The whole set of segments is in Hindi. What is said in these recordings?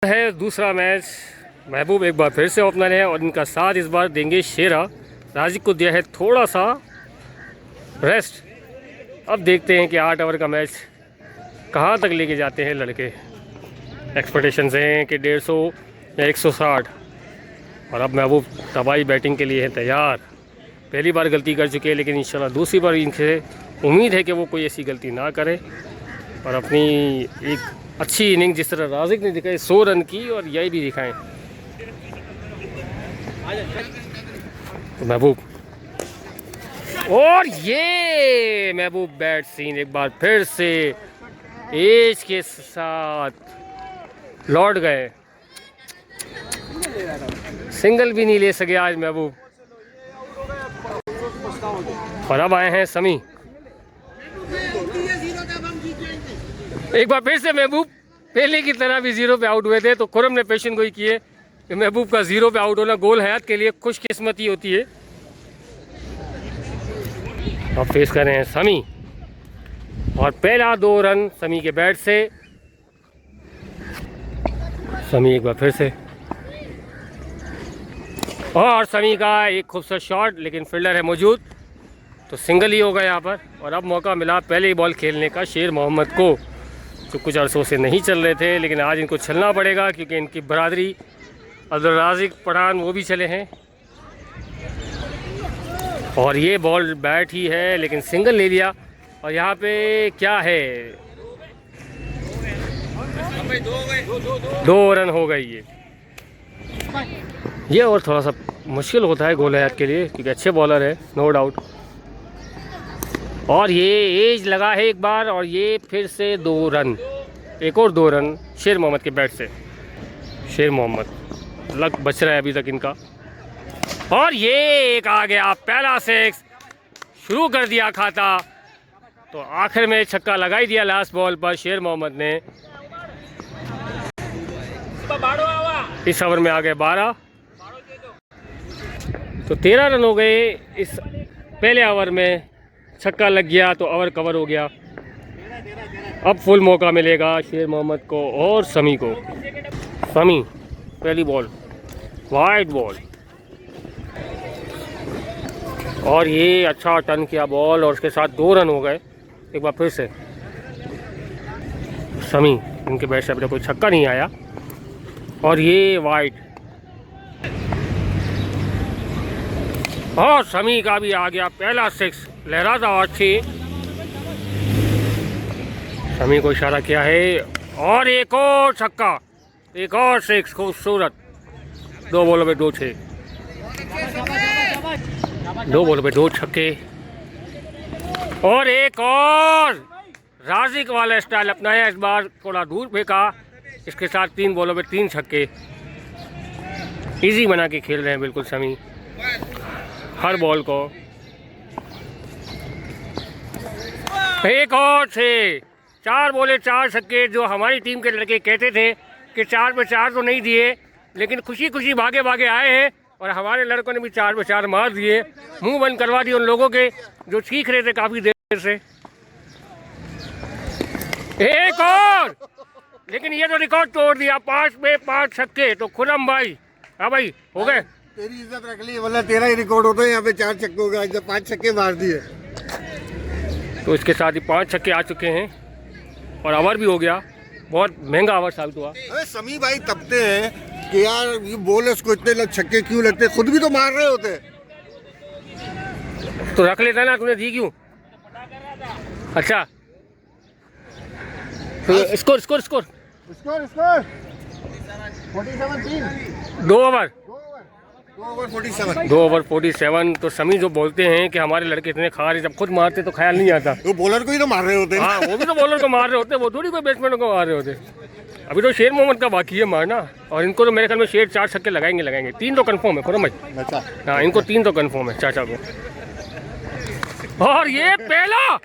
है दूसरा मैच। महबूब एक बार फिर से ओपनर है और इनका साथ इस बार देंगे शेरा। राजिक को दिया है थोड़ा सा रेस्ट। अब देखते हैं कि 8 ओवर का मैच कहाँ तक लेके जाते हैं लड़के। एक्सपेक्टेशंस हैं कि 150 या 160 और अब महबूब तबाही बैटिंग के लिए है तैयार। पहली बार गलती कर चुके हैं लेकिन इंशाल्लाह दूसरी बार इनसे उम्मीद है कि वो कोई ऐसी गलती ना करे और अपनी एक अच्छी इनिंग जिस तरह राजिक ने दिखाई 100 रन की और यही भी दिखाएं। तो महबूब और ये महबूब बैट सीन एक बार फिर से एज के साथ लौट गए। सिंगल भी नहीं ले सके आज महबूब। और अब आए हैं समी। एक बार फिर से महबूब पहले की तरह भी 0 पे आउट हुए थे तो खुरम ने पेशन गोई की है कि महबूब का 0 पे आउट होना गोल हयात के लिए खुशकिस्मती होती है। अब फेस कर रहे हैं समी और पहला 2 रन समी के बैट से। समी एक बार फिर से और समी का एक खूबसूरत शॉट लेकिन फील्डर है मौजूद तो सिंगल ही होगा यहाँ पर। और अब मौका मिला पहले ही बॉल खेलने का शेर मोहम्मद को जो कुछ अरसों से नहीं चल रहे थे लेकिन आज इनको चलना पड़ेगा क्योंकि इनकी बरादरी अब्दुल राजिक पठान वो भी चले हैं। और ये बॉल बैट ही है लेकिन सिंगल ले लिया। और यहाँ पे क्या है 2 रन हो गई ये और थोड़ा सा मुश्किल होता है गोल हयात के लिए क्योंकि अच्छे बॉलर है नो डाउट। और ये एज लगा है एक बार और ये फिर से 2 रन एक और 2 रन शेर मोहम्मद के बैट से। शेर मोहम्मद लग बच रहा है अभी तक इनका। और ये एक आ गया पहला 6 शुरू कर दिया खाता तो आखिर में छक्का लगा ही दिया लास्ट बॉल पर शेर मोहम्मद ने। इस ओवर में आ गए 12 तो 13 रन हो गए। इस पहले ओवर में छक्का लग गया तो ओवर कवर हो गया। अब फुल मौका मिलेगा शेर मोहम्मद को और समी को। समी पहली बॉल वाइड बॉल और ये अच्छा टर्न किया बॉल और उसके साथ 2 रन हो गए। एक बार फिर से समी इनके बैट से अभी कोई छक्का नहीं आया और ये वाइड और समी का भी आ गया पहला 6 लहराता और 6। समी को इशारा किया है और एक और छक्का एक और 6 खूबसूरत। 2 बॉलों पे 2 6 2 बॉलों पे 2 छक्के और एक और राजिक वाला स्टाइल अपनाया। इस बार थोड़ा दूर फेंका इसके साथ 3 बॉलों पे 3 छक्के। इजी बना के खेल रहे हैं बिल्कुल समी हर बॉल को। एक और 6 4 बोले 4 छक्के जो हमारी टीम के लड़के कहते थे कि 4 पे 4 तो नहीं दिए लेकिन खुशी खुशी भागे भागे आए हैं और हमारे लड़कों ने भी 4 पे 4 मार दिए। मुंह बंद करवा दिए उन लोगों के जो सीख रहे थे काफ़ी देर से। एक और लेकिन ये तो रिकॉर्ड तोड़ दिया 5 पे 5 छक्के तो खुरम भाई। हाँ भाई हो गए तेरी इज्जत रख ली वरना तेरा ही रिकॉर्ड होता है। यहाँ पे 4 छक्के हो गए 5 छक्के मार दिए तो इसके साथ ही 5 छक्के आ चुके हैं और ओवर भी हो गया। बहुत महंगा ओवर साबित हुआ। अरे समी भाई तपते हैं कि यार ये बॉलर्स को इतने छक्के क्यों लगते, खुद भी तो मार रहे होते। तो रख लेता ना तूने दी क्यों? अच्छा तो score score score score score 47 3 2 over 47 2 over 47। तो समी जो बोलते हैं कि हमारे लड़के इतने खा रहे जब खुद मारते तो ख्याल नहीं आता। वो बॉलर को ही तो मार रहे होते। हाँ वो भी तो बॉलर को मार रहे होते वो थोड़ी कोई बैट्समैन को मार रहे होते। अभी तो शेर मोहम्मद का बाकी है मारना और इनको तो मेरे ख्याल में शेर 4 छक्के लगाएंगे 3 तो कंफर्म है खुरम भाई। अच्छा हाँ इनको 3 तो कंफर्म है चाचा को। और ये पहला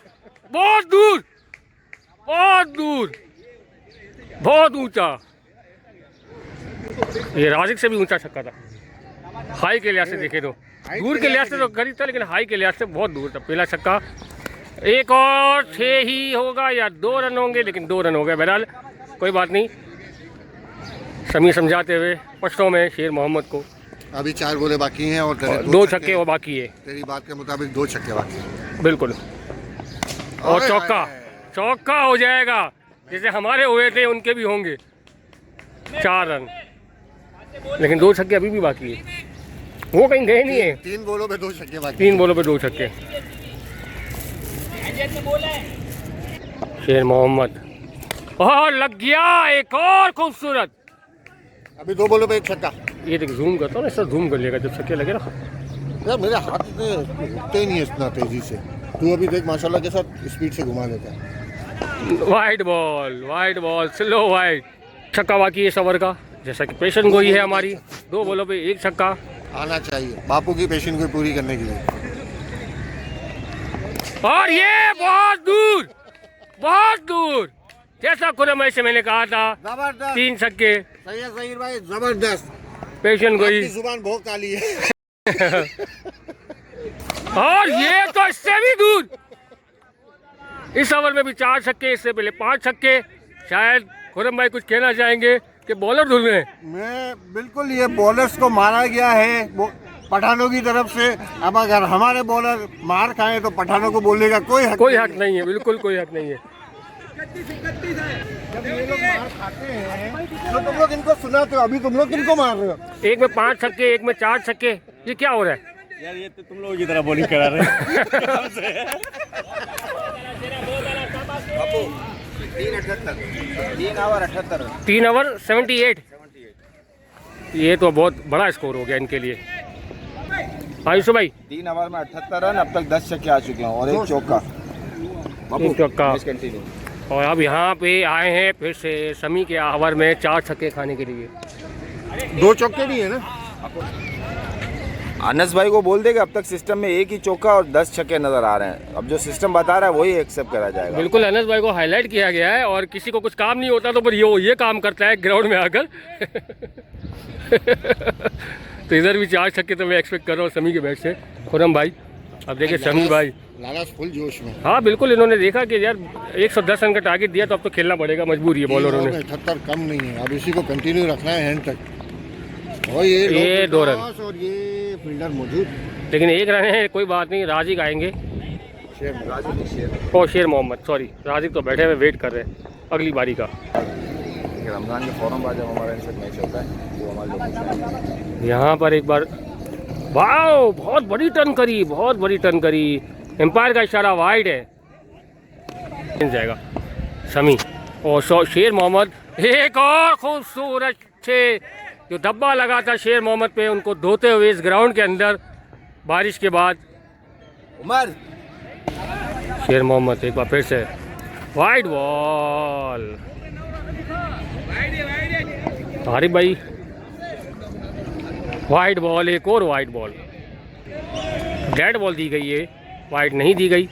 बहुत दूर बहुत ऊंचा ये राजिक से भी ऊंचा छक्का था। हाई के लिहाज से देखे तो दूर के लिहाज से तो करीब था लेकिन हाई के लिहाज से बहुत दूर था पहला छक्का। एक और 6 ही होगा या 2 रन होंगे, लेकिन 2 रन हो गए। बहरहाल कोई बात नहीं, शमी समझाते हुए पश्तों में शेर मोहम्मद को। अभी 4 बोले बाकी हैं और तेरे 2 छक्के और बाकी है। तेरी बात के मुताबिक 2 छक्के बाकी हैं। बिल्कुल। और चौका, चौका हो जाएगा जैसे हमारे हुए थे उनके भी होंगे। 4 रन, लेकिन 2 छक्के अभी भी बाकी है, वो कहीं गए नहीं है। 3 बोलों पे 2 छक्के बाकी। 3 बोलों पे 2 छक्के। शेर मोहम्मद और लग गया एक और खूबसूरत। अभी 2 बोलों पे 1 छक्का। ये देख जूम करता हूँ ना, इससे जूम कर लेगा जब छक्के लगे ना। यार मेरे हाथ इतने उठते ही नहीं है इतना तेजी से। तू अभी देख माशाल्लाह के साथ स्पीड से घुमा लेता है। Wide ball slow wide. छक्का बाकी है सवर का, जैसा कि पेशन गोई है हमारी। 2 बोलों पे 1 छक्का आना चाहिए बापू की पेशन को पूरी करने के लिए। और ये बहुत दूर जैसा खुरम से मैंने कहा था। जबरदस्त 3 छक्के। सही है सही भाई, जबरदस्त। पेशन गोई आपकी जुबान बहुत काली है। और ये तो इससे भी दूर। इस ओवर में भी 4 छक्के, इससे पहले 5 छक्के। शायद खुरम भाई कुछ कहना चाहेंगे कि बॉलर धुल रहे हैं। मैं बिल्कुल, ये बॉलर्स को मारा गया है पठानों की तरफ से। अब अगर हमारे बॉलर मार खाएं तो पठानों को बोलने का कोई हक नहीं है। बिल्कुल कोई हक नहीं है। जब ये लोग मार खाते हैं तो तुम लोग इनको सुनाते हो, अभी तुम लोग किनको मार रहे हो? एक में 5 छक्के, एक में 4 छक्के, ये क्या हो रहा है यार? ये तो तुम लोगों की तरह बॉलिंग करा रहे हैं। 3 ओवर 78। ये तो बहुत बड़ा स्कोर हो गया इनके लिए। आयुष भाई 3 ओवर में 78 रन, अब तक 10 छक्के आ चुके हैं और 1 चौका। एक चौका। और अब यहाँ पे आए हैं फिर से शमी के ओवर में 4 छक्के खाने के लिए। 2 चौके नहीं है ना? अनस भाई को बोल देगा अब तक सिस्टम में 1 ही चौका और 10 छक्के नजर आ रहे हैं। अब जो सिस्टम बता रहा है वही एक्सेप्ट करा जाएगा। बिल्कुल, अनस भाई को हाईलाइट किया गया है और किसी को कुछ काम नहीं होता तो फिर ये काम करता है ग्राउंड में आकर। तो इधर भी 4 छक्के तो मैं एक्सपेक्ट कर रहा हूँ शमी के बैट से। खुरम भाई अब देखिए शमी भाई लालास फुल जोश में। हाँ बिल्कुल, इन्होंने देखा कि यार 110 रन का टारगेट दिया तो अब तो खेलना पड़ेगा, मजबूरी है बॉलरों ने। 78 कम नहीं है, अब इसी को कंटिन्यू रखना है एंड तक। और ये 2 रन और ये फील्डर मौजूद, लेकिन 1 रन है, कोई बात नहीं। राजिक आएंगे और शेर मोहम्मद, सॉरी राजिक तो बैठे हुए वेट कर रहे हैं अगली बारी का। रमजान के फौरन बाद जब हमारा इनसे मैच होता है वो हमारे लोग यहाँ पर एक बार वाओ, बहुत बड़ी टर्न करी। एम्पायर का इशारा वाइड है, जाएगा शमी। और शेर मोहम्मद एक और खूबसूरत छे। जो धब्बा लगा था शेर मोहम्मद पे, उनको धोते हुए इस ग्राउंड के अंदर बारिश के बाद। उमर शेर मोहम्मद एक बार फिर से वाइड बॉल। आरिफ भाई वाइड बॉल, एक और वाइड बॉल। डेड बॉल दी गई है, वाइड नहीं दी गई।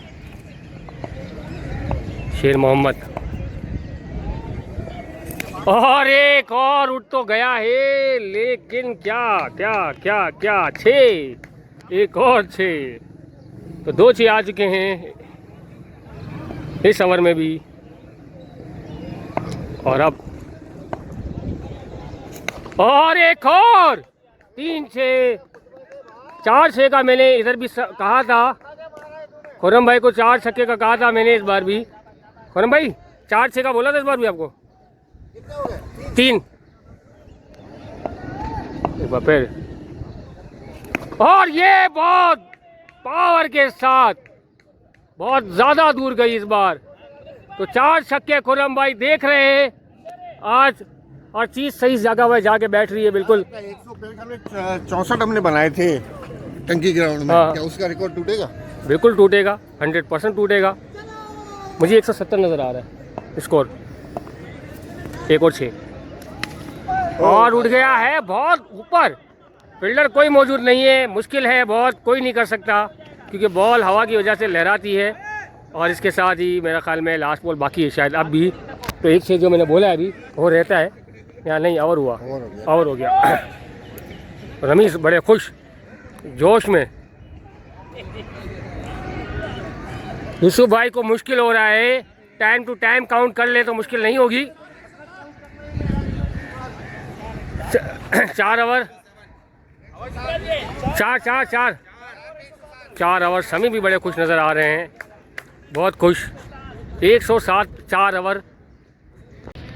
शेर मोहम्मद और एक और उठ तो गया है, लेकिन क्या 6, एक और 6, तो 2 6 आ चुके हैं इस ओवर में भी। और अब और एक और 3 6, 4 6 का मैंने इधर भी कहा था। खुरम भाई को 4 छक्के का कहा था मैंने इस बार भी। खुरम भाई 4 6 का बोला था इस बार भी आपको। 3 एक बार फिर, और ये बहुत पावर के साथ बहुत ज़्यादा दूर गई इस बार। तो 4 छक्के खुरम भाई देख रहे हैं आज, और चीज़ सही जगह पर जाके बैठ रही है। बिल्कुल 164 हमने बनाए थे टंकी ग्राउंड में। हाँ। क्या उसका रिकॉर्ड टूटेगा? बिल्कुल टूटेगा, 100% टूटेगा। मुझे 170 नज़र आ रहा है स्कोर। 1 और 6 और उठ गया है बहुत ऊपर। फील्डर कोई मौजूद नहीं है, मुश्किल है बहुत, कोई नहीं कर सकता क्योंकि बॉल हवा की वजह से लहराती है। और इसके साथ ही मेरा ख्याल में लास्ट बॉल बाकी है शायद अब भी। तो 1 6 जो मैंने बोला है अभी वो रहता है या नहीं? ओवर हुआ, ओवर हो गया। रमीज बड़े खुश जोश में। यूसुफ भाई को मुश्किल हो रहा है, टाइम टू टाइम काउंट कर ले तो मुश्किल नहीं होगी। 4 ओवर, 4 ओवर। शमी भी बड़े खुश नज़र आ रहे हैं, बहुत खुश। 107 4 ओवर।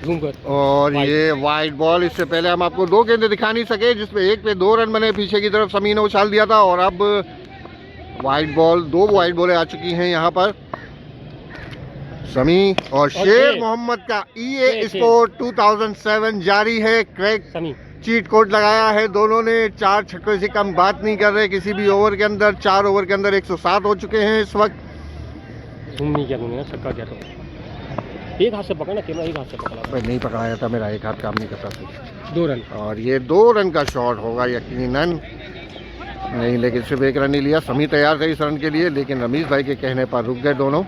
जूम कर। और ये वाइड बॉल, इससे पहले हम आपको 2 गेंदें दिखा नहीं सके जिसमें एक पे 2 रन बने, पीछे की तरफ शमी ने उछाल दिया था। और अब वाइड बॉल, 2 वाइड बॉलें आ चुकी हैं यहाँ पर। शमी और शेर मोहम्मद का EA स्कोर 2007 जारी है। क्रैक शमी चीट कोड लगाया है दोनों ने। 4 छक्कों से कम बात नहीं कर रहे किसी भी ओवर के अंदर। 4 ओवर के अंदर 107 हो चुके हैं इस वक्त। जूम नहीं किया तुमने, छक्का किया तो। एक हाथ से पकड़ना कैमरा, एक हाथ से पकड़ा। नहीं पकड़ाया था, मेरा एक हाथ काम नहीं करता था। 2 रन। और ये 2 रन का शॉट होगा यकीनन। नहीं, लेकिन सिर्फ 1 रन ही लिया। शमी तैयार थे इस रन के लिए, लेकिन रमीज भाई के कहने पर रुक गए दोनों।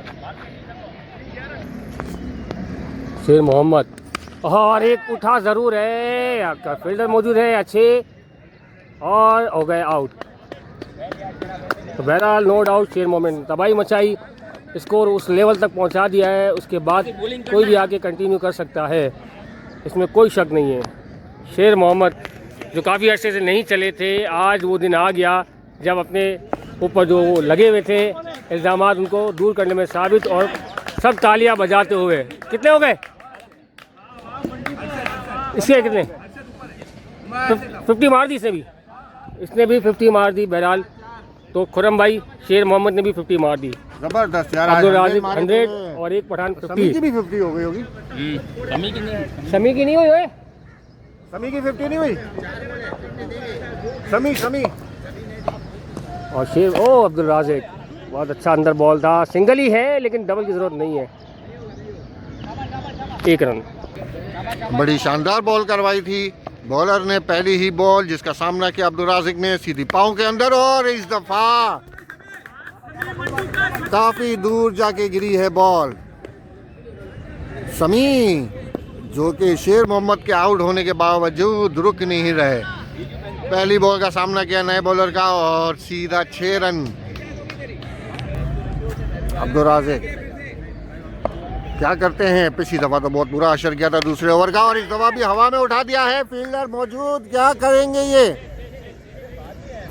शेर मोहम्मद, और एक उठा ज़रूर है, आपका फील्डर मौजूद है अच्छे, और हो गए आउट। तो बहरहाल नो डाउट शेर मोहम्मद ने तबाही मचाई, स्कोर उस लेवल तक पहुंचा दिया है। उसके बाद कोई भी आगे कंटिन्यू कर सकता है, इसमें कोई शक नहीं है। शेर मोहम्मद जो काफ़ी अरसे से नहीं चले थे, आज वो दिन आ गया जब अपने ऊपर जो लगे हुए थे इल्ज़ामात, उनको दूर करने में साबित, और सब तालियां बजाते हुए। कितने हो गए इसके? कितने? 50 मार दी इसने भी, इसने भी 50 मार दी। बहरहाल तो खुरम भाई, शेर मोहम्मद ने भी 50 मार दी। जबरदस्त यार, अब्दुल राज़िक 100 और एक पठान 50। शमी की भी 50 हो गई होगी। शमी की नहीं हुई है? शमी की 50 नहीं हुई। शमी और शेर, ओ अब्दुल राज़िक बहुत अच्छा अंदर बॉल था, सिंगल ही है लेकिन डबल की ज़रूरत नहीं है। 1 रन। बड़ी शानदार बॉल करवाई थी बॉलर ने। पहली ही बॉल जिसका सामना किया अब्दुल राज़िक ने, सीधी पाँव के अंदर, और इस दफा काफी दूर जाके गिरी है बॉल। शमी जो कि शेर मोहम्मद के आउट होने के बावजूद रुक नहीं रहे, पहली बॉल का सामना किया नए बॉलर का, और सीधा 6 रन। अब्दुल राज़िक क्या करते हैं? पिछली दफा तो बहुत बुरा असर किया था दूसरे ओवर का, और इस दफा भी हवा में उठा दिया है। फील्डर मौजूद, क्या करेंगे ये?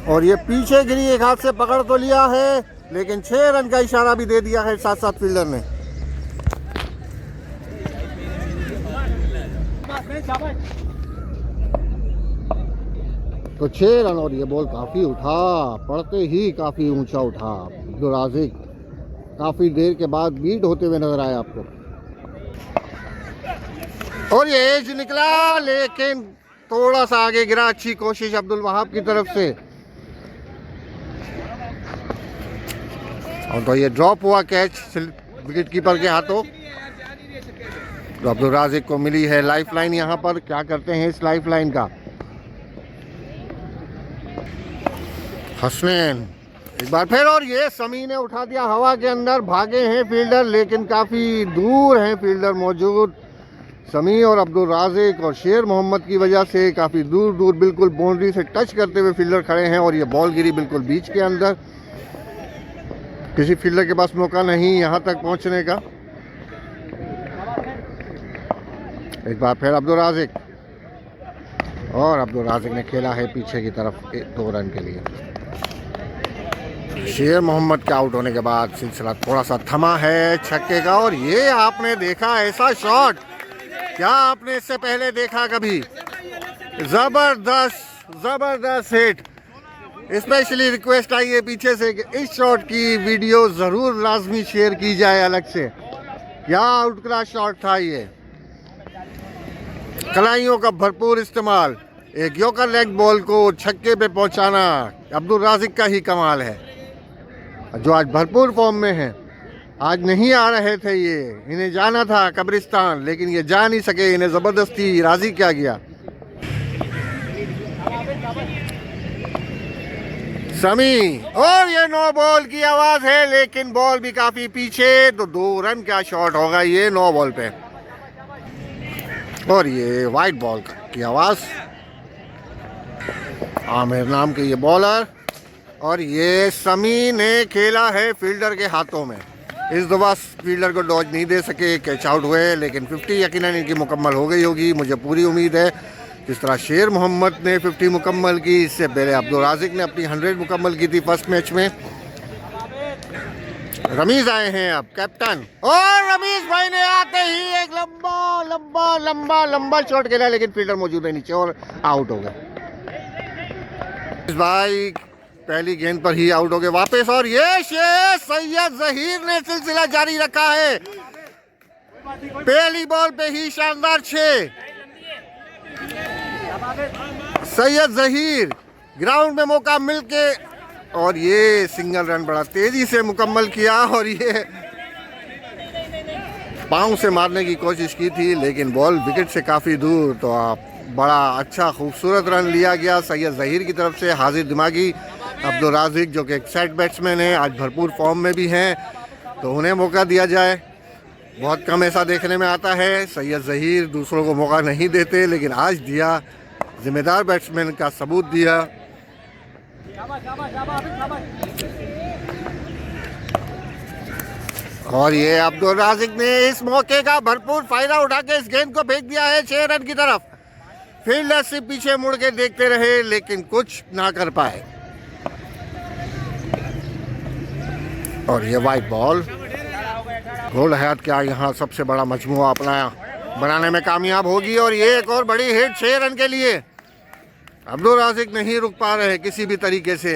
और ये पीछे गिरी, एक हाथ से पकड़ तो लिया है, लेकिन 6 रन का इशारा भी दे दिया है साथ साथ फील्डर ने। तो 6 रन, और ये बॉल काफी उठा, पड़ते ही काफी ऊंचा उठा। अब्दुल राज़िक काफी देर के बाद बीट होते हुए नजर आया आपको, और ये एज निकला लेकिन थोड़ा सा आगे गिरा। अच्छी कोशिश अब्दुल वहाब की तरफ से, और तो ये ड्रॉप हुआ कैच विकेट कीपर के हाथों। तो अब्दुल राज़िक को मिली है लाइफ लाइन यहाँ पर। क्या करते हैं इस लाइफ लाइन का? हसनैन एक बार फिर, और ये शमी ने उठा दिया हवा के अंदर। भागे हैं फील्डर, लेकिन काफ़ी दूर हैं फील्डर मौजूद। शमी और अब्दुल राज़िक और शेर मोहम्मद की वजह से काफ़ी दूर दूर, बिल्कुल बाउंड्री से टच करते हुए फील्डर खड़े हैं, और ये बॉल गिरी बिल्कुल बीच के अंदर। किसी फील्डर के पास मौका नहीं यहाँ तक पहुँचने का। एक बार फिर अब्दुल राज़िक, और अब्दुल राज़िक ने खेला है पीछे की तरफ 2 रन के लिए। शेर मोहम्मद के आउट होने के बाद सिलसिला थोड़ा सा थमा है छक्के का। और ये आपने देखा ऐसा शॉट, क्या आपने इससे पहले देखा कभी? जबरदस्त हिट। स्पेशली रिक्वेस्ट आई है पीछे से कि इस शॉट की वीडियो ज़रूर लाजमी शेयर की जाए अलग से। क्या आउट क्लास शॉट था ये, कलाइयों का भरपूर इस्तेमाल, एक यॉर्कर लेग बॉल को छक्के पे पहुंचाना अब्दुल राज़िक का ही कमाल है, जो आज भरपूर फॉर्म में है। आज नहीं आ रहे थे ये, इन्हें जाना था कब्रिस्तान, लेकिन ये जा नहीं सके, इन्हें ज़बरदस्ती राज़ी किया गया। शमी, और ये नो बॉल की आवाज़ है, लेकिन बॉल भी काफ़ी पीछे, तो 2 रन का शॉट होगा ये नो बॉल पे। और ये वाइट बॉल की आवाज़, आमिर नाम के ये बॉलर, और ये शमी ने खेला है फील्डर के हाथों में। इस दफा फील्डर को डॉज नहीं दे सके, कैच आउट हुए, लेकिन 50 यकीनन इनकी मुकम्मल हो गई होगी, मुझे पूरी उम्मीद है। जिस तरह शेर मोहम्मद ने 50 मुकम्मल की, इससे पहले अब्दुल राजिक ने अपनी 100 मुकम्मल की थी फर्स्ट मैच में। रमीज आए हैं अब कैप्टन, और रमीज भाई ने आते ही एक लंबा लंबा लंबा लंबा शॉट खेला, लेकिन फील्डर मौजूद है नीचे और आउट हो गए। भाई पहली गेंद पर ही आउट हो गए वापस, और ये सैयद जहीर ने सिलसिला जारी रखा है। पहली बॉल पे ही शानदार 6। सैयद जहीर ग्राउंड में मौका मिलके, और ये सिंगल रन बड़ा तेजी से मुकम्मल किया, और ये पांव से मारने की कोशिश की थी, लेकिन बॉल विकेट से काफ़ी दूर। तो आप बड़ा अच्छा खूबसूरत रन लिया गया सैयद जहीर की तरफ से। हाजिर दिमागी अब्दुल राजिक जो कि एक सेट बैट्समैन है, आज भरपूर फॉर्म में भी हैं, तो उन्हें मौका दिया जाए। बहुत कम ऐसा देखने में आता है, सैयद जहीर दूसरों को मौका नहीं देते, लेकिन आज दिया, जिम्मेदार बैट्समैन का सबूत दिया। और ये अब्दुल राजिक ने इस मौके का भरपूर फायदा उठा के इस गेंद को फेंक दिया है 6 रन की तरफ। फील्डर से पीछे मुड़ के देखते रहे, लेकिन कुछ ना कर पाए। और ये वाइट बॉल, गोल्ड हयात क्या यहाँ सबसे बड़ा मजमुआ अपना बनाने में कामयाब होगी, और ये एक और बड़ी हिट 6 रन के लिए। अब्दुल राजिक नहीं रुक पा रहे किसी भी तरीके से,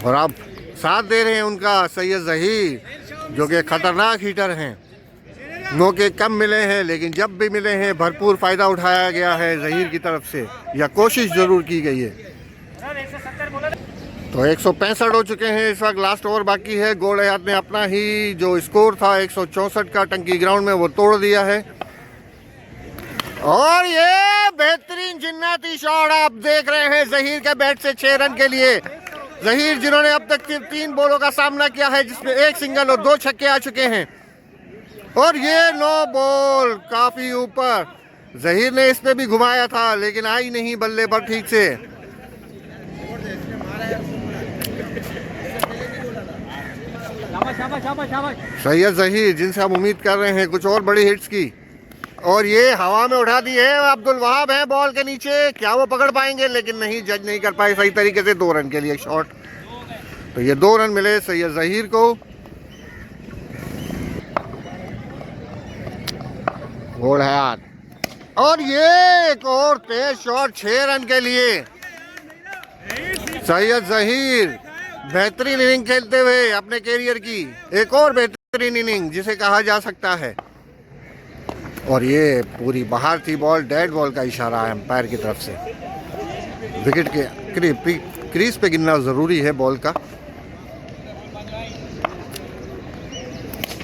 और अब साथ दे रहे हैं उनका सैयद जहीर जो कि खतरनाक हिटर हैं। मौके कम मिले हैं, लेकिन जब भी मिले हैं भरपूर फ़ायदा उठाया गया है जहीर की तरफ से, या कोशिश ज़रूर की गई है। तो 165 हो चुके हैं इस वक्त, लास्ट ओवर बाकी है। गोल्ड हयात ने अपना ही जो स्कोर था 164 का टंकी ग्राउंड में, वो तोड़ दिया है। और ये बेहतरीन जिन्नाती शॉट आप देख रहे हैं जहीर के बैट से 6 रन के लिए। जहीर जिन्होंने अब तक सिर्फ 3 बॉलों का सामना किया है, जिसमें 1 सिंगल और 2 छक्के आ चुके हैं। और ये 9 बॉल काफ़ी ऊपर, जहीर ने इस पे भी घुमाया था, लेकिन आई नहीं बल्ले पर ठीक से। सैयद जहीर जिनसे हम उम्मीद कर रहे हैं कुछ और बड़ी हिट्स की, और ये हवा में उठा दी है। अब्दुल वहाब है बॉल के नीचे, क्या वो पकड़ पाएंगे, लेकिन नहीं, जज नहीं कर पाए सही तरीके से। 2 रन के लिए शॉट, तो ये 2 रन मिले सैयद जहीर को। गोल्ड हयात, और ये एक और तेज शॉट 6 रन के लिए। सैयद जहीर बेहतरीन इनिंग खेलते हुए अपने कैरियर की एक और बेहतरीन इनिंग जिसे कहा जा सकता है। और ये पूरी बाहर थी बॉल, डेड बॉल का इशारा है अंपायर की तरफ से। विकेट के क्रीज पे गिनना ज़रूरी है बॉल का।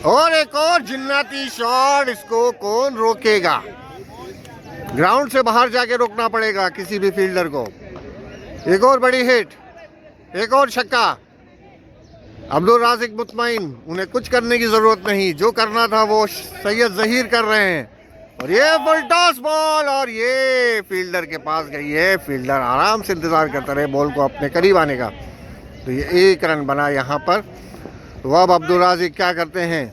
और एक और जिन्नाती शॉट, इसको कौन रोकेगा? ग्राउंड से बाहर जाके रोकना पड़ेगा किसी भी फील्डर को। एक और बड़ी हिट, एक और छक्का। अब्दुल राजिक मुतमईन, उन्हें कुछ करने की ज़रूरत नहीं, जो करना था वो सैयद जहीर कर रहे हैं। और ये फुल टॉस बॉल, और ये फील्डर के पास गई है। फील्डर आराम से इंतज़ार करता रहे बॉल को अपने करीब आने का। तो ये 1 रन बना यहाँ पर। तो अब अब्दुल राजिक क्या करते हैं?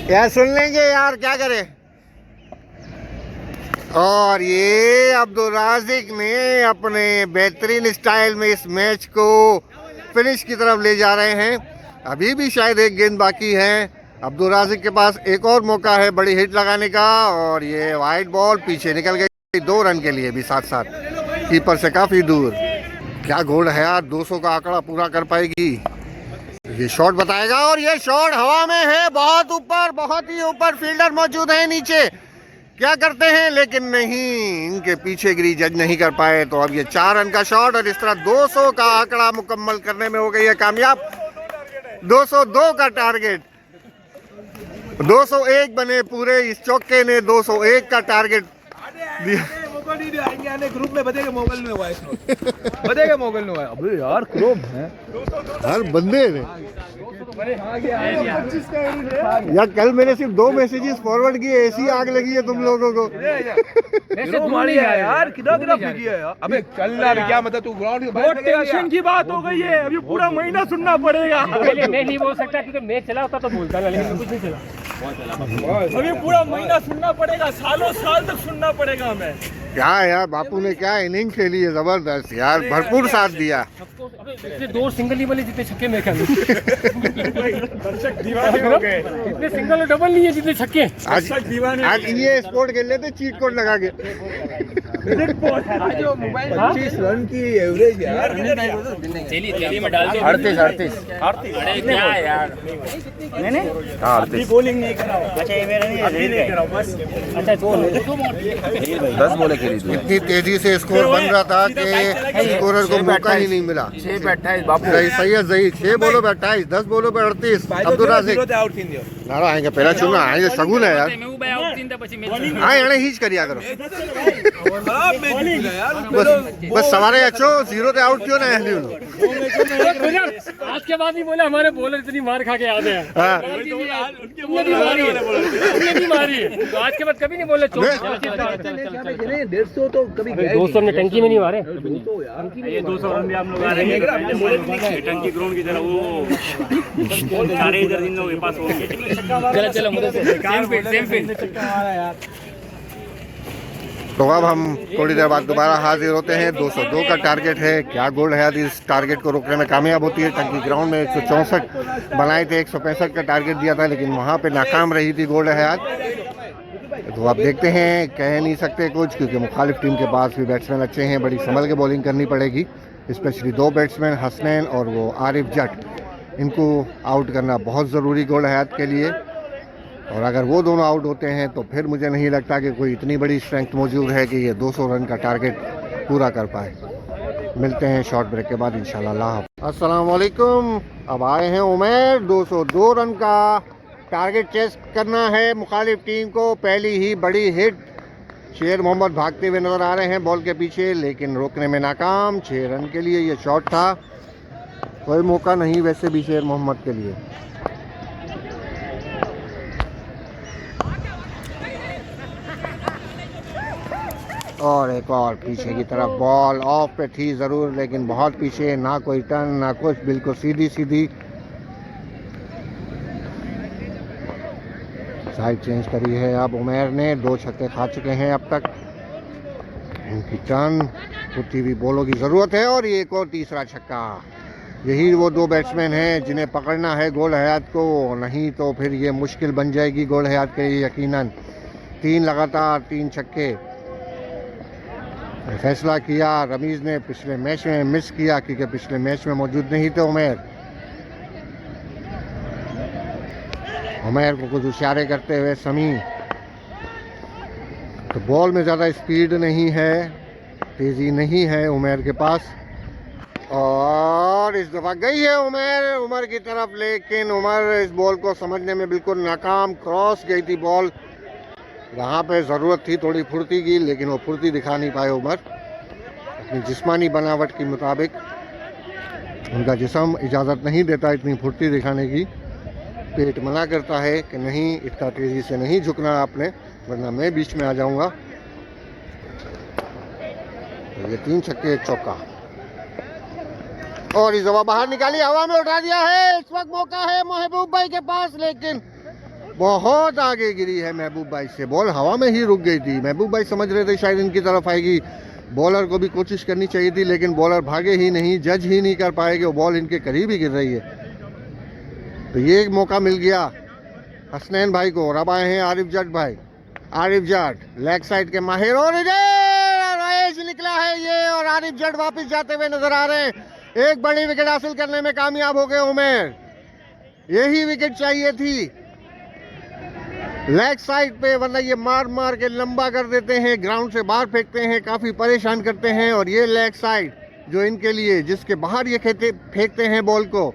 यार सुन लेंगे यार, क्या करें। और ये अब्दुल राजिक ने अपने बेहतरीन स्टाइल में इस मैच को फिनिश की तरफ ले जा रहे हैं। अभी भी शायद 1 गेंद बाकी है। अब्दुल राजिक के पास एक और मौका है बड़ी हिट लगाने का, और ये वाइट बॉल पीछे निकल गई 2 रन के लिए भी, साथ साथ कीपर से काफ़ी दूर। क्या गोल्ड हयात 200 का आंकड़ा पूरा कर पाएगी? ये शॉट बताएगा, और ये शॉट हवा में है, बहुत ऊपर, बहुत ही ऊपर। फील्डर मौजूद है नीचे, क्या करते हैं, लेकिन नहीं, इनके पीछे गिरी, जज नहीं कर पाए। तो अब ये 4 रन का शॉट, और इस तरह 200 का आंकड़ा मुकम्मल करने में हो गई है कामयाब। 202 का टारगेट, 201 बने पूरे। इस चौके ने 201 का टारगेट दिया। ग्रुप में बतेगा मोबाइल में हुआ है, बतेगा मोबाइल में हुआ है। अबे यार क्रोम है हर बंदे ने यार, कल मैंने सिर्फ 2 मैसेजेस फॉरवर्ड किए, ऐसी आग लगी है तुम लोगों को। यार कितना किया यार। अबे चलना भी क्या, मतलब तू ग्राउंड के बहुत टेंशन की बात हो गई है। अभी पूरा महीना सुनना पड़ेगा। मैं नहीं बोल सकता क्योंकि मैच चला होता तो बोलता ना, लेकिन कुछ नहीं चला। अभी पूरा महीना सुनना पड़ेगा, सालों साल तक सुनना पड़ेगा हमें। क्या यार, बापू ने क्या इनिंग खेली है, जबरदस्त यार, भरपूर साथ दिया। इतने 2 सिंगल नहीं बने जितने छक्के में खेले। इतने सिंगल और डबल नहीं है जितने छक्के। आज ये स्पोर्ट खेल लेते चीट कोड लगा के। 25 रन की एवरेज यार। 38 बॉलिंग नहीं करा। अच्छा ये मेरा नहीं बस। अच्छा 10 बॉलें खेली थी। इतनी तेजी से स्कोर बन रहा था कि स्कोरर को मौका ही नहीं मिला। 6 पे 28 बापू। सैयद जहीद 6 बॉलों पे 28, 10 बॉलों पे 38। अब्दुल राज़िक नारा आएंगे, पहला चुना आएंगे, सगुन है यार। आए अड़े हीच करिया करो बस सवारे अच्छो 0 पे आउट क्यों ना है। आज के बाद नहीं बोला हमारे बॉलर इतनी मार खा के याद है। मारी आज के बाद कभी नहीं बोले। 150 तो कभी 200 हमने टंकी में नहीं मारे। ये 200 रन भी हम लोग आ रहे हैं टंकी ग्राउंड की तरह। वो सारे इधर इन लोगों के पास होंगे। चलो मुझे सेम फील्ड। तो अब हम थोड़ी देर बाद दोबारा हाजिर होते हैं। 202 का टारगेट है। क्या गोल्ड हयात इस टारगेट को रोकने में कामयाब होती है। टंकी ग्राउंड में 164 बनाए थे, 165 का टारगेट दिया था, लेकिन वहां पे नाकाम रही थी गोल्ड हयात। तो आप देखते हैं, कह नहीं सकते कुछ, क्योंकि मुखालिफ टीम के पास भी बैट्समैन अच्छे हैं। बड़ी संभल के बॉलिंग करनी पड़ेगी, स्पेशली 2 बैट्समैन हसनैन और वो आरिफ जट। इनको आउट करना बहुत ज़रूरी गोल्ड हयात के लिए, और अगर वो दोनों आउट होते हैं तो फिर मुझे नहीं लगता कि कोई इतनी बड़ी स्ट्रेंथ मौजूद है कि ये 200 रन का टारगेट पूरा कर पाए। मिलते हैं शॉर्ट ब्रेक के बाद इंशाल्लाह। अस्सलाम वालेकुम। अब आए हैं उमैर। 202 रन का टारगेट चेस करना है मुखालिफ टीम को। पहली ही बड़ी हिट। शेर मोहम्मद भागते हुए नज़र आ रहे हैं बॉल के पीछे, लेकिन रोकने में नाकाम। 6 रन के लिए ये शॉट था, कोई मौका नहीं वैसे भी शेर मोहम्मद के लिए। और एक और पीछे की तरफ बॉल ऑफ पे थी ज़रूर, लेकिन बहुत पीछे, ना कोई टर्न ना कुछ, बिल्कुल सीधी सीधी। साइड चेंज करी है अब उमैर ने। 2 छक्के खा चुके हैं अब तक। इनकी टर्न उठती हुई बॉलों की ज़रूरत है, और ये एक और तीसरा छक्का। यही वो 2 बैट्समैन हैं जिन्हें पकड़ना है गोल्ड हयात को, नहीं तो फिर ये मुश्किल बन जाएगी गोल्ड हयात के लिए यकीनन। 3 लगातार 3 छक्के। फैसला किया रमीज़ ने पिछले मैच में, मिस किया क्योंकि पिछले मैच में मौजूद नहीं थे उमैर। उमैर को कुछ इशारे करते हुए समी। तो बॉल में ज़्यादा स्पीड नहीं है, तेज़ी नहीं है उमैर के पास, और इस दफ़ा गई है उमैर उमर की तरफ, लेकिन उमर इस बॉल को समझने में बिल्कुल नाकाम। क्रॉस गई थी बॉल, वहाँ पे ज़रूरत थी थोड़ी फुर्ती की, लेकिन वो फुर्ती दिखा नहीं पाए उमर अपनी जिस्मानी बनावट के मुताबिक। उनका जिस्म इजाज़त नहीं देता इतनी फुर्ती दिखाने की। पेट मना करता है कि नहीं, इतना तेज़ी से नहीं झुकना आपने, वरना मैं बीच में आ जाऊँगा। तो ये 3 छक्के 1 चौका, और इस दफा बाहर निकाली, हवा में उठा दिया है। इस वक्त मौका है महबूब भाई के पास, लेकिन बहुत आगे गिरी है महबूब भाई से। बॉल हवा में ही रुक गई थी। महबूब भाई समझ रहे थे शायद इनकी तरफ आएगी, बॉलर को भी कोशिश करनी चाहिए थी, लेकिन बॉलर भागे ही नहीं, जज ही नहीं कर पाए कि वो बॉल इनके करीब ही गिर रही है। तो ये एक मौका मिल गया हसनैन भाई को, और अब आए हैं आरिफ जट भाई। आरिफ जट लेग साइड के माहिर, और इधर निकला है ये, और आरिफ जट वापस जाते हुए नजर आ रहे हैं। एक बड़ी विकेट हासिल करने में कामयाब हो गए उमैर। यही विकेट चाहिए थी लेग साइड पे, वरना ये मार मार के लंबा कर देते हैं, ग्राउंड से बाहर फेंकते हैं, काफ़ी परेशान करते हैं। और ये लेग साइड जो इनके लिए, जिसके बाहर ये फेंकते हैं बॉल को,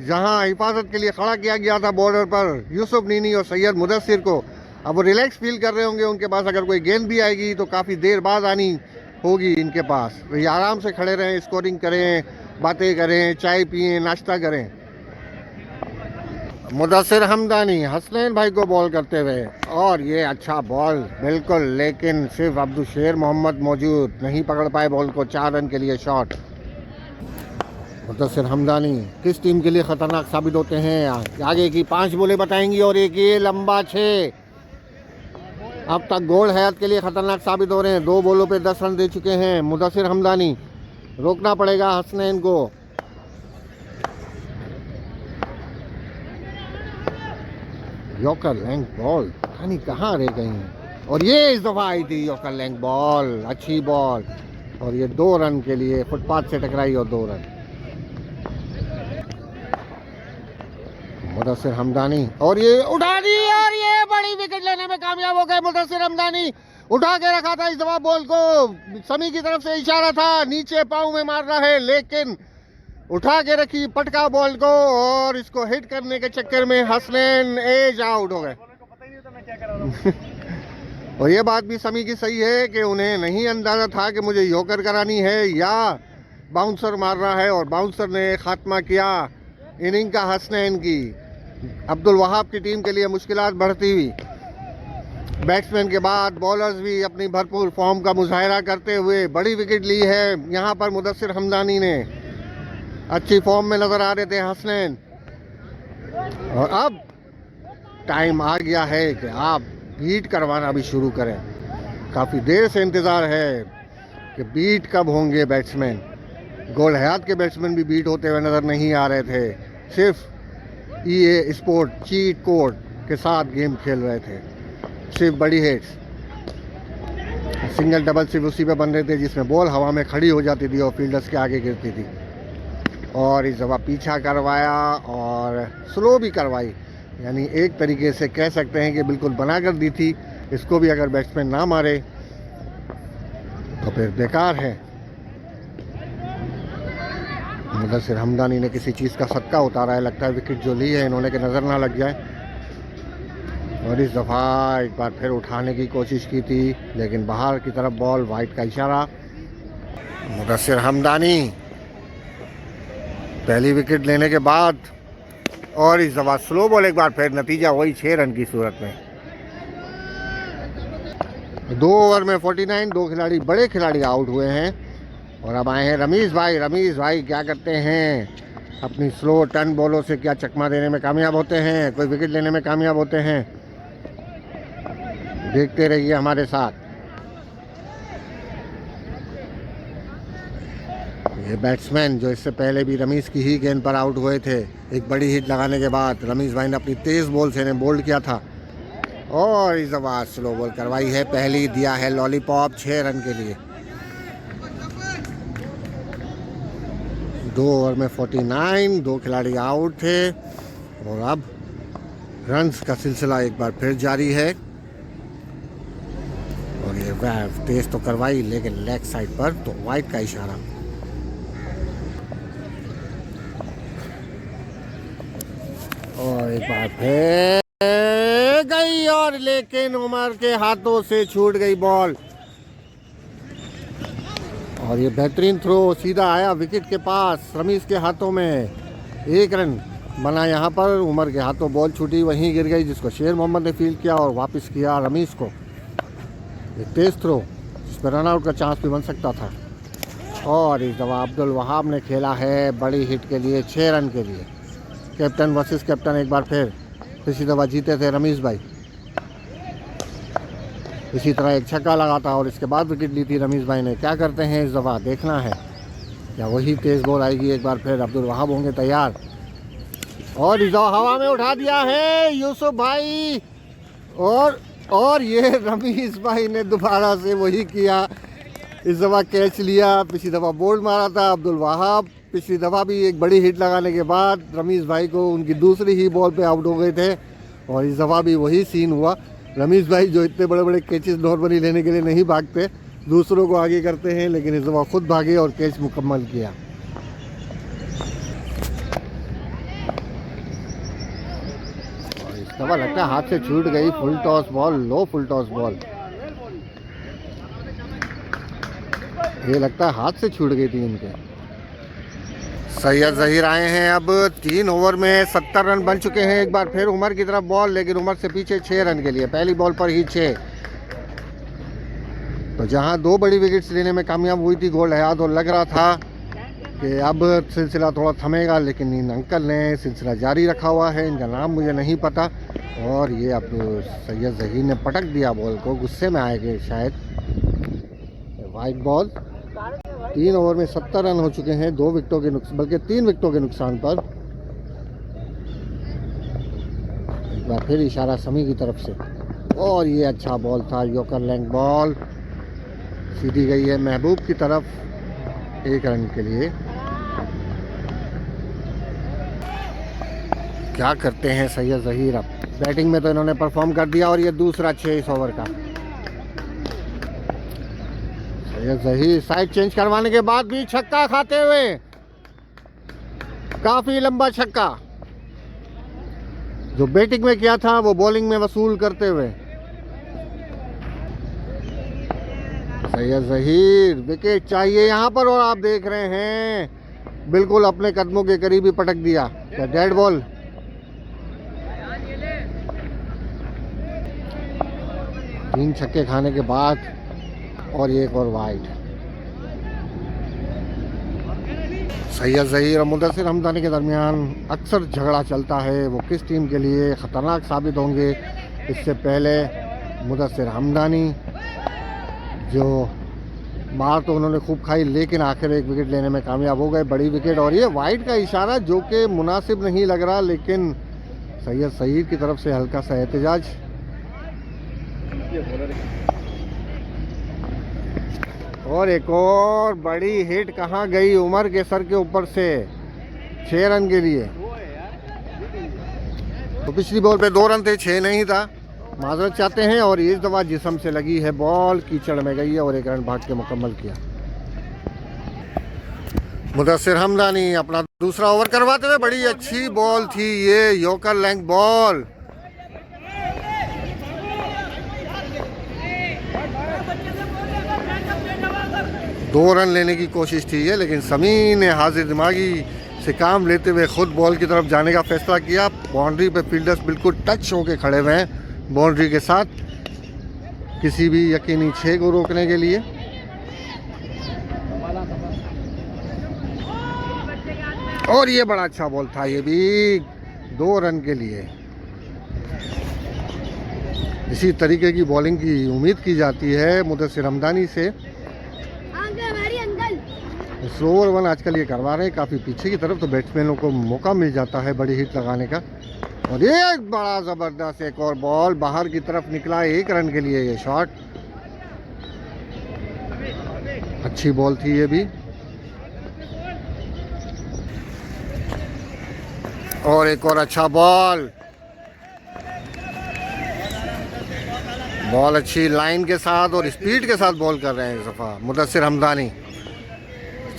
जहां हिफाजत के लिए खड़ा किया गया था बॉर्डर पर यूसुफ नीनी और सैयद मुदस्सिर को, अब वो रिलैक्स फील कर रहे होंगे। उनके पास अगर कोई गेंद भी आएगी तो काफ़ी देर बाद आनी होगी इनके पास। तो ये आराम से खड़े रहें, स्कोरिंग करें, बातें करें, चाय पिएं, नाश्ता करें। मुदस्सिर हमदानी हसनैन भाई को बॉल करते हुए, और ये अच्छा बॉल बिल्कुल, लेकिन सिर्फ अब्दुल शेर मोहम्मद मौजूद नहीं पकड़ पाए बॉल को। 4 रन के लिए शॉट। मुदस्सिर हमदानी किस टीम के लिए खतरनाक साबित होते हैं? आगे की 5 बॉलें बताएंगी और एक ये लंबा 6। अब तक गोल हयात के लिए खतरनाक साबित हो रहे हैं। 2 बॉलों पे 10 रन दे चुके हैं मुदस्सिर हमदानी। रोकना पड़ेगा हसनैन को। यॉर्कर लैंग बॉल पता नहीं कहाँ रह गई हैं। और ये इस दफा आई थी यॉर्कर लैंग बॉल, अच्छी बॉल, और ये 2 रन के लिए फुटपाथ से टकराई और 2 रन। मुदस्सिर हमदानी और ये उठा दी और ये बड़ी विकेट लेने में कामयाब हो गए मुदस्सिर हमदानी। उठा के रखा था इस दफा बॉल को, समी की तरफ से इशारा था नीचे पाँव में मार रहा है, लेकिन उठा के रखी पटका बॉल को और इसको हिट करने के चक्कर में हसनैन एज आउट हो गए। और ये बात भी समी की सही है कि उन्हें नहीं अंदाजा था कि मुझे यॉर्कर करानी है या बाउंसर मारना है, और बाउंसर ने खात्मा किया इनिंग का हसनैन की। अब्दुल वहाब की टीम के लिए मुश्किलात बढ़ती हुई। बैट्समैन के बाद बॉलर्स भी अपनी भरपूर फॉर्म का मुजाहरा करते हुए बड़ी विकेट ली है यहाँ पर मुदस्सिर हमदानी ने। अच्छी फॉर्म में नजर आ रहे थे हसनैन, और अब टाइम आ गया है कि आप बीट करवाना भी शुरू करें। काफ़ी देर से इंतज़ार है कि बीट कब होंगे बैट्समैन। गोल हयात के बैट्समैन भी बीट होते हुए नज़र नहीं आ रहे थे, सिर्फ EA स्पोर्ट चीट कोड के साथ गेम खेल रहे थे। सिर्फ बड़ी हिट्स, सिंगल डबल सिर्फ उसी पे बन रहे थे जिसमें बॉल हवा में खड़ी हो जाती थी और फील्डर्स के आगे गिरती थी। और इस दफ़ा पीछा करवाया और स्लो भी करवाई, यानी एक तरीके से कह सकते हैं कि बिल्कुल बना कर दी थी। इसको भी अगर बैट्समैन ना मारे तो फिर बेकार है। मुदस्सिर हमदानी ने किसी चीज़ का सदका उतारा है, लगता है विकेट जो ली है इन्होंने कि नज़र ना लग जाए। और इस दफ़ा एक बार फिर उठाने की कोशिश की थी, लेकिन बाहर की तरफ बॉल, वाइड का इशारा। मुदस्सिर हमदानी पहली विकेट लेने के बाद, और इस दफ़ा स्लो बॉल एक बार फिर, नतीजा वही 6 रन की सूरत में। 2 ओवर में 49, 2 खिलाड़ी, बड़े खिलाड़ी आउट हुए हैं। और अब आए हैं रमीज़ भाई। रमीज़ भाई क्या करते हैं? अपनी स्लो टर्न बॉलों से क्या चकमा देने में कामयाब होते हैं, कोई विकेट लेने में कामयाब होते हैं? देखते रहिए हमारे साथ। ये बैट्समैन जो इससे पहले भी रमीज़ की ही गेंद पर आउट हुए थे, एक बड़ी हिट लगाने के बाद रमीज़ भाई ने अपनी तेज़ बॉल से इन्हें बोल्ड किया था, और इस दफ़ा स्लो बॉल करवाई है। पहली दिया है लॉलीपॉप 6 रन के लिए। 2 ओवर में 49, 2 खिलाड़ी आउट थे, और अब रन्स का सिलसिला एक बार फिर जारी है। और ये वेव तेज तो करवाई, लेकिन लेग साइड पर, तो वाइड का इशारा। और एक बार फिर गई, और लेकिन उमर के हाथों से छूट गई बॉल। और ये बेहतरीन थ्रो सीधा आया विकेट के पास, रमीज़ के हाथों में। 1 रन बना यहाँ पर, उमर के हाथों बॉल छूटी, वहीं गिर गई, जिसको शेर मोहम्मद ने फील्ड किया और वापस किया रमीज़ को। एक तेज़ थ्रो जिस पर रन आउट का चांस भी बन सकता था। और इस दफ़ा अब्दुल वहाब ने खेला है बड़ी हिट के लिए, 6 रन के लिए। कैप्टन वर्सेस कैप्टन एक बार फिर। पिछली दफ़ा जीते थे रमीज़ भाई, इसी तरह एक छक्का लगा था और इसके बाद विकेट ली थी रमीज़ भाई ने। क्या करते हैं इस दफ़ा, देखना है। क्या वही तेज़ बॉल आएगी एक बार फिर? अब्दुल वहाब होंगे तैयार, और इस दफ़ा हवा में उठा दिया है यूसुफ भाई, और ये रमीज़ भाई ने दोबारा से वही किया। इस दफ़ा कैच लिया, पिछली दफ़ा बोल्ड मारा था अब्दुल वहाब। पिछली दफ़ा भी एक बड़ी हिट लगाने के बाद रमीज़ भाई को उनकी दूसरी ही बॉल पे आउट हो गए थे, और इस दफ़ा भी वही सीन हुआ। रमीज़ भाई जो इतने बड़े बड़े कैचेस नॉर्मली लेने के लिए नहीं भागते, दूसरों को आगे करते हैं, लेकिन इस दफ़ा खुद भागे और कैच मुकम्मल किया। और इस दफ़ा लगता है हाथ से छूट गई फुल टॉस बॉल, लो फुल टॉस बॉल। ये लगता है हाथ से छूट गई थी इनके। सैयद ज़हीर आए हैं अब। 3 ओवर में 70 रन बन चुके हैं। एक बार फिर उमर की तरफ बॉल, लेकिन उमर से पीछे 6 रन के लिए, पहली बॉल पर ही 6। तो जहां 2 बड़ी विकेट्स लेने में कामयाब हुई थी गोल हयात, और लग रहा था कि अब सिलसिला थोड़ा थमेगा, लेकिन इन अंकल ने सिलसिला जारी रखा हुआ है। इनका नाम मुझे नहीं पता। और ये अब सैयद ज़हीर ने पटक दिया बॉल को, गुस्से में आएंगे शायद। White ball. 3 ओवर में 70 रन हो चुके हैं, 2 विकेटों के नुकसान, बल्कि 3 विकेटों के नुकसान पर। एक बार फिर इशारा समी की तरफ से, और ये अच्छा बॉल था, यॉर्कर लेंथ बॉल सीधी गई है महबूब की तरफ, 1 रन के लिए। क्या करते हैं सैयद ज़हीर अब? बैटिंग में तो इन्होंने परफॉर्म कर दिया, और ये दूसरा 6 ओवर का। सैयद ज़हीर साइड चेंज करवाने के बाद भी छक्का खाते हुए, काफी लंबा छक्का जो बैटिंग में किया था वो बॉलिंग में वसूल करते हुए। सैयद ज़हीर विकेट चाहिए यहाँ पर, और आप देख रहे हैं बिल्कुल अपने कदमों के करीब ही पटक दिया। क्या डेड बॉल? तीन छक्के खाने के बाद, और एक और वाइड। सैयद ज़हीर और मुदस्सिर हमदानी के दरमियान अक्सर झगड़ा चलता है। वो किस टीम के लिए ख़तरनाक साबित होंगे? इससे पहले मुदस्सिर हमदानी, जो मार तो उन्होंने खूब खाई, लेकिन आखिर एक विकेट लेने में कामयाब हो गए, बड़ी विकेट। और ये वाइड का इशारा जो कि मुनासिब नहीं लग रहा, लेकिन सैयद ज़हीर की तरफ से हल्का सा एहतजाज। और एक और बड़ी हिट कहाँ गई? उमर के सर के ऊपर से, 6 रन के लिए। तो पिछली बॉल पे 2 रन थे, 6 नहीं था, माजरत चाहते हैं। और इस दफा जिस्म से लगी है बॉल, कीचड़ में गई है, और 1 रन भाग के मुकम्मल किया। मुदस्सिर हमदानी अपना दूसरा ओवर करवाते हुए, बड़ी अच्छी बॉल थी ये, यॉर्कर लेंथ बॉल। दो रन लेने की कोशिश थी ये, लेकिन समी ने हाजिर दिमागी से काम लेते हुए खुद बॉल की तरफ जाने का फैसला किया। बाउंड्री पे फील्डर्स बिल्कुल टच होके खड़े हुए हैं बाउंड्री के साथ, किसी भी यकीनी 6 को रोकने के लिए। और ये बड़ा अच्छा बॉल था, ये भी 2 रन के लिए। इसी तरीके की बॉलिंग की उम्मीद की जाती है मुदस्सिर हमदानी से। स्लोअर 1 आजकल ये करवा रहे हैं काफ़ी पीछे की तरफ, तो बैट्समैनों को मौका मिल जाता है बड़ी हिट लगाने का। और ये बड़ा ज़बरदस्त एक और बॉल बाहर की तरफ निकला, 1 रन के लिए ये शॉट। अच्छी बॉल थी ये भी। और एक और अच्छा बॉल, बॉल अच्छी लाइन के साथ और स्पीड के साथ बॉल कर रहे हैं इस दफ़ा मुदस्सिर हमदानी।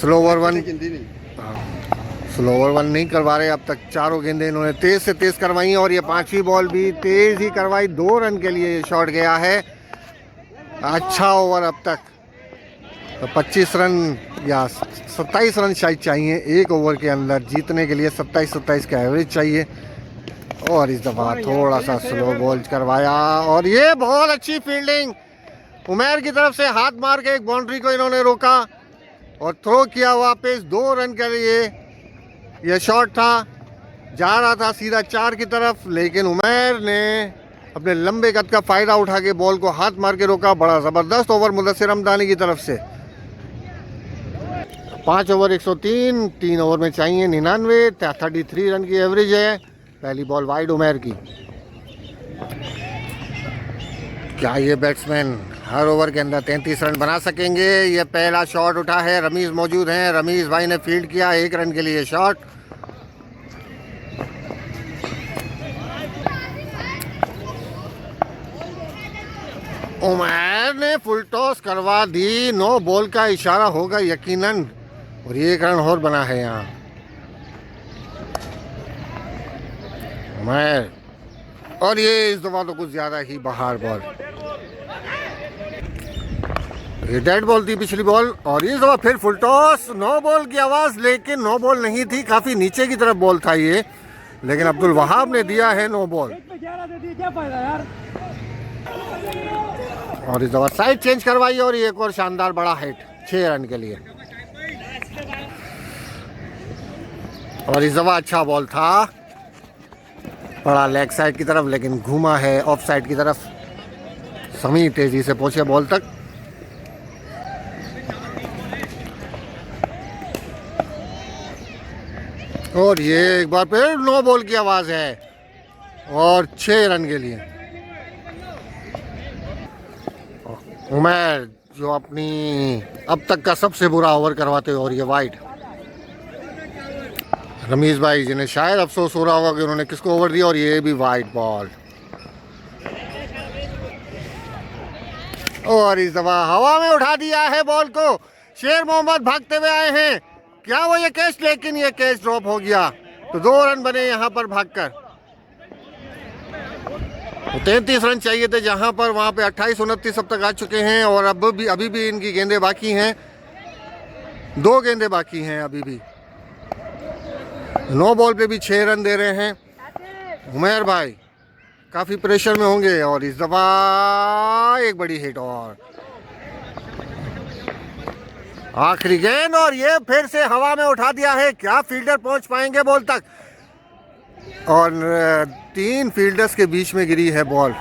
स्लोअर 1 नहीं करवा रहे अब तक, चारों गेंदें इन्होंने तेज़ से तेज़ करवाई, और ये 5वीं बॉल भी तेज़ ही करवाई। 2 रन के लिए ये शॉट गया है। अच्छा ओवर अब तक, तो 25 रन या 27 रन शायद चाहिए 1 ओवर के अंदर जीतने के लिए। 27-27 का एवरेज चाहिए। और इस दफ़ा थोड़ा सा स्लो बॉल करवाया, और ये बहुत अच्छी फील्डिंग उमैर की तरफ से, हाथ मार के एक बाउंड्री को इन्होंने रोका और थ्रो किया वापस। 2 रन के लिए यह शॉट था, जा रहा था सीधा 4 की तरफ, लेकिन उमैर ने अपने लंबे कद का फ़ायदा उठा के बॉल को हाथ मार के रोका। बड़ा ज़बरदस्त ओवर मुदस्सिर हमदानी की तरफ से। 5 ओवर 103, 3 ओवर में चाहिए 99, 33 रन की एवरेज है। पहली बॉल वाइड उमैर की। क्या ये बैट्समैन हर ओवर के अंदर 33 रन बना सकेंगे? ये पहला शॉट उठा है, रमीज़ मौजूद हैं, रमीज़ भाई ने फील्ड किया, 1 रन के लिए शॉट। उमैर ने फुल टॉस करवा दी, 9 बॉल का इशारा होगा यकीनन, और ये 1 रन और बना है यहाँ उमैर। और ये इस दफा तो कुछ ज़्यादा ही बाहर बॉल, ये डेड बॉल थी पिछली बॉल, और इस दफा फिर फुल टॉस। 9 बॉल की आवाज़, लेकिन 9 बॉल नहीं थी, काफ़ी नीचे की तरफ बॉल था ये, लेकिन अब्दुल वहाब ने दिया है 9 बॉल। और इस दफा साइड चेंज करवाई, और एक और शानदार बड़ा हिट 6 रन के लिए। और इस दफा अच्छा बॉल था, पड़ा लेग साइड की तरफ लेकिन घूमा है ऑफ साइड की तरफ। समी तेजी से पहुंचे बॉल तक। और ये एक बार फिर नो बॉल की आवाज है और 6 रन के लिए। उमर जो अपनी अब तक का सबसे बुरा ओवर करवाते हुए, और ये वाइड। रमीज भाई जिन्हें शायद अफसोस हो रहा होगा कि उन्होंने किसको ओवर दिया, और ये भी वाइड बॉल। और इस दफा हवा में उठा दिया है बॉल को। शेर मोहम्मद भागते हुए आए हैं, क्या वो ये कैच, लेकिन ये कैच ड्रॉप हो गया। तो 2 रन बने यहाँ पर भागकर। तो 33 रन चाहिए थे जहां पर, वहां पे 28-29 अब तक आ चुके हैं। और अभी भी इनकी गेंदें बाकी हैं, 2 गेंदें बाकी हैं अभी भी। नो बॉल पे भी 6 रन दे रहे हैं। उमर भाई काफी प्रेशर में होंगे। और इस दफा एक बड़ी हिट और आखिरी गेंद, और ये फिर से हवा में उठा दिया है। क्या फील्डर पहुंच पाएंगे बॉल तक? और 3 फील्डर्स के बीच में गिरी है बॉल।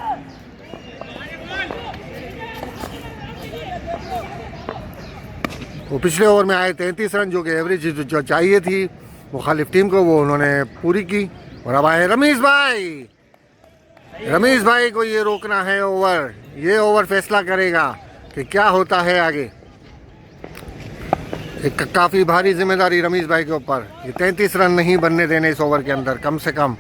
वो पिछले ओवर में आए 33 रन, जो कि एवरेज जो चाहिए थी मुखालिफ टीम को, वो उन्होंने पूरी की। और अब आए रमीज भाई। रमीज भाई को ये रोकना है ओवर। ये ओवर फैसला करेगा कि क्या होता है आगे। एक काफ़ी भारी जिम्मेदारी रमीज भाई के ऊपर। ये 33 रन नहीं बनने देने इस ओवर के अंदर कम से कम।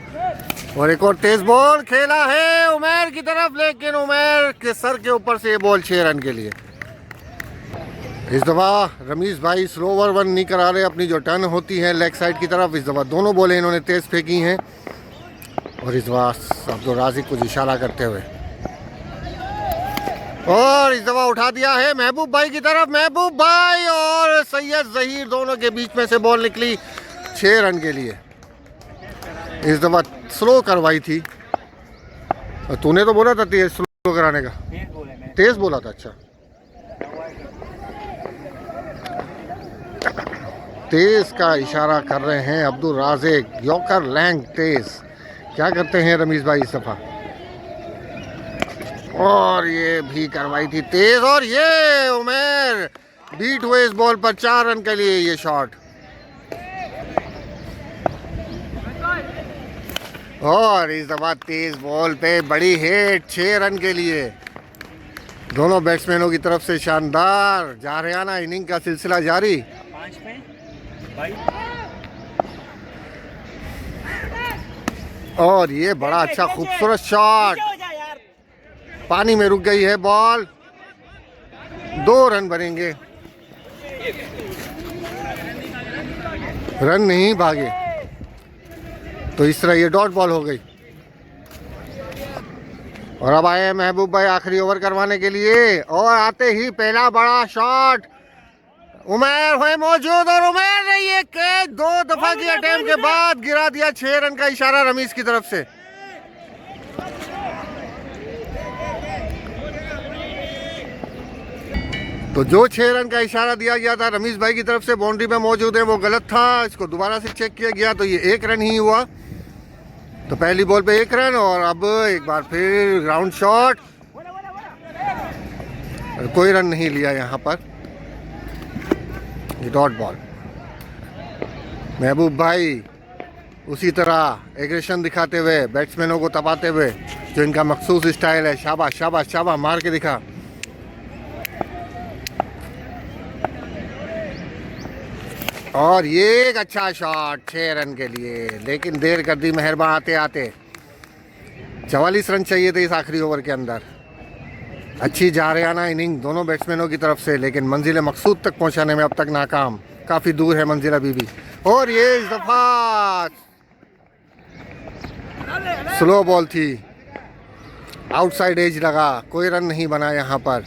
और एक और तेज बॉल खेला है उमर की तरफ, लेकिन उमर के सर के ऊपर से ये बॉल 6 रन के लिए। इस दफ़ा रमीज भाई स्लोवर 1 नहीं करा रहे। अपनी जो टर्न होती है लेग साइड की तरफ, इस दफ़ा दोनों बॉलें इन्होंने तेज़ फेंकी हैं। और इस दफ़ा अब्दुल राज़िक कुछ इशारा करते हुए, और इस दफ़ा उठा दिया है महबूब भाई की तरफ। महबूब भाई और सैयद ज़हीर दोनों के बीच में से बॉल निकली 6 रन के लिए। इस दफ़ा स्लो करवाई थी। तूने तो बोला था तेज स्लो कराने का, तेज बोला था। अच्छा, तेज का इशारा कर रहे हैं अब्दुल राज़िक। यॉर्कर लैंग तेज। क्या करते हैं रमीज भाई इस दफ़ा? और ये भी करवाई थी तेज, और ये उमर बीट हुए इस बॉल पर 4 रन के लिए ये शॉट। और इस दफा तेज बॉल पे बड़ी हिट 6 रन के लिए। दोनों बैट्समैनों की तरफ से शानदार जारहाना इनिंग का सिलसिला जारी। और ये बड़ा अच्छा खूबसूरत शॉट, पानी में रुक गई है बॉल। 2 रन बनेंगे, रन नहीं भागे, तो इस तरह ये डॉट बॉल हो गई। और अब आए महबूब भाई आखिरी ओवर करवाने के लिए, और आते ही पहला बड़ा शॉट। उमर हुए मौजूद, और उमर ने ये कैच 2 दफा की अटेम्प्ट के बाद गिरा दिया। 6 रन का इशारा रमीज की तरफ से। तो जो 6 रन का इशारा दिया गया था रमीज भाई की तरफ से बाउंड्री पे मौजूद है, वो गलत था। इसको दोबारा से चेक किया गया तो ये 1 रन ही हुआ। तो पहली बॉल पे 1 रन, और अब एक बार फिर ग्राउंड शॉट। कोई रन नहीं लिया यहाँ पर, ये डॉट बॉल। महबूब भाई उसी तरह एग्रेशन दिखाते हुए, बैट्समैनों को तपाते हुए, जो इनका मखसूस स्टाइल है। शाबाश शाबाश शाबाश, मार के दिखा। और ये एक अच्छा शॉट 6 रन के लिए, लेकिन देर कर दी मेहरबान आते आते। 44 रन चाहिए थे इस आखिरी ओवर के अंदर। अच्छी जारहाना इनिंग दोनों बैट्समैनों की तरफ से, लेकिन मंजिल मकसूद तक पहुंचाने में अब तक नाकाम। काफ़ी दूर है मंजिल अभी भी। और ये इस दफ़ा स्लो बॉल थी, आउटसाइड एज लगा, कोई रन नहीं बना यहाँ पर।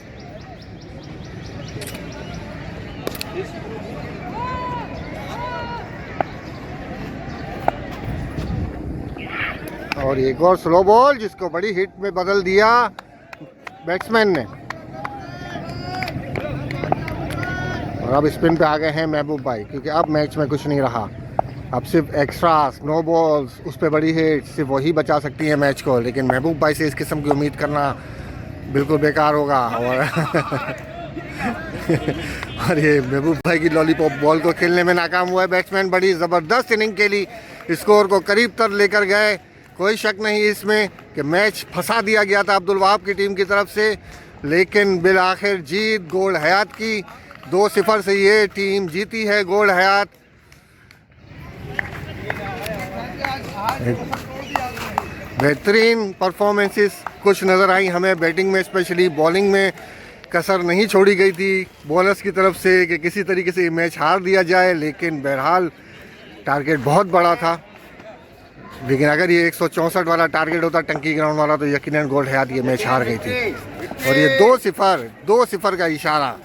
और एक और स्लो बॉल, जिसको बड़ी हिट में बदल दिया बैट्समैन ने। और अब स्पिन पे आ गए हैं महबूब भाई, क्योंकि अब मैच में कुछ नहीं रहा। अब सिर्फ एक्स्ट्रा स्नो बॉल्स, उस पर बड़ी हिट, सिर्फ वही बचा सकती है मैच को। लेकिन महबूब भाई से इस किस्म की उम्मीद करना बिल्कुल बेकार होगा। और ये महबूब भाई की लॉलीपॉप बॉल को खेलने में नाकाम हुआ है बैट्समैन। बड़ी ज़बरदस्त इनिंग खेली, स्कोर को करीब तक लेकर गए। कोई शक नहीं इसमें कि मैच फंसा दिया गया था अब्दुल वहाब की टीम की तरफ से, लेकिन बिल आखिर जीत गोल्ड हयात की। 2-0 से ये टीम जीती है गोल्ड हयात। बेहतरीन परफॉर्मेंसेस कुछ नज़र आई हमें बैटिंग में, स्पेशली बॉलिंग में कसर नहीं छोड़ी गई थी बॉलर्स की तरफ से कि किसी तरीके से ये मैच हार दिया जाए। लेकिन बहरहाल टारगेट बहुत बड़ा था, लेकिन अगर ये 164 वाला टारगेट होता टंकी ग्राउंड वाला तो यकीनन गोल्ड हयात ये मैच हार गई थी। और ये 2-0 का इशारा।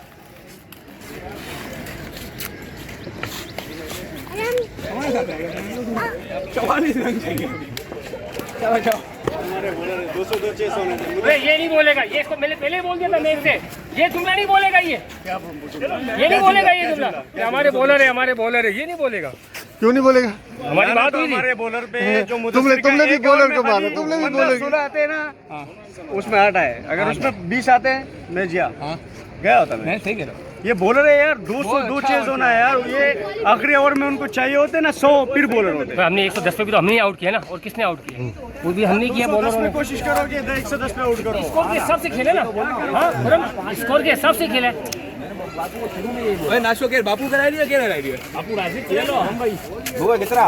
ये नहीं बोलेगा, ये इसको मैंने पहले ही बोल दिया था मेरे से, ये जुमला नहीं बोलेगा, ये नहीं बोलेगा, ये जुमला हमारे बॉलर है, ये नहीं बोलेगा। क्यों नहीं बोलेगा? हमारी बात हुई हमारे बॉलर पे जो तुमने भी बॉलर को मारा, तुमने भी बॉलर 16 आते हैं ना, उसमें 8 आए। अगर उसमें 20 आते हैं मैं गया होता मैं। सही कह रहा हूं, ये बॉलर है यार, 202 चेज होना है यार। ये आखिरी ओवर में उनको चाहिए होते ना 100 फिर बॉलर होते। हमने 110 पे भी तो हमने आउट किया ना, और किसने आउट किया? वो भी हमने किया। बॉलर में कोशिश करोगे 110 पे आउट करो। स्कोर के हिसाब से खेले ना, हाँ स्कोर के हिसाब से खेले। नाशो के बापू कराई दिया, क्या कराई दिया? बापू राजी चलो हम भाई कितना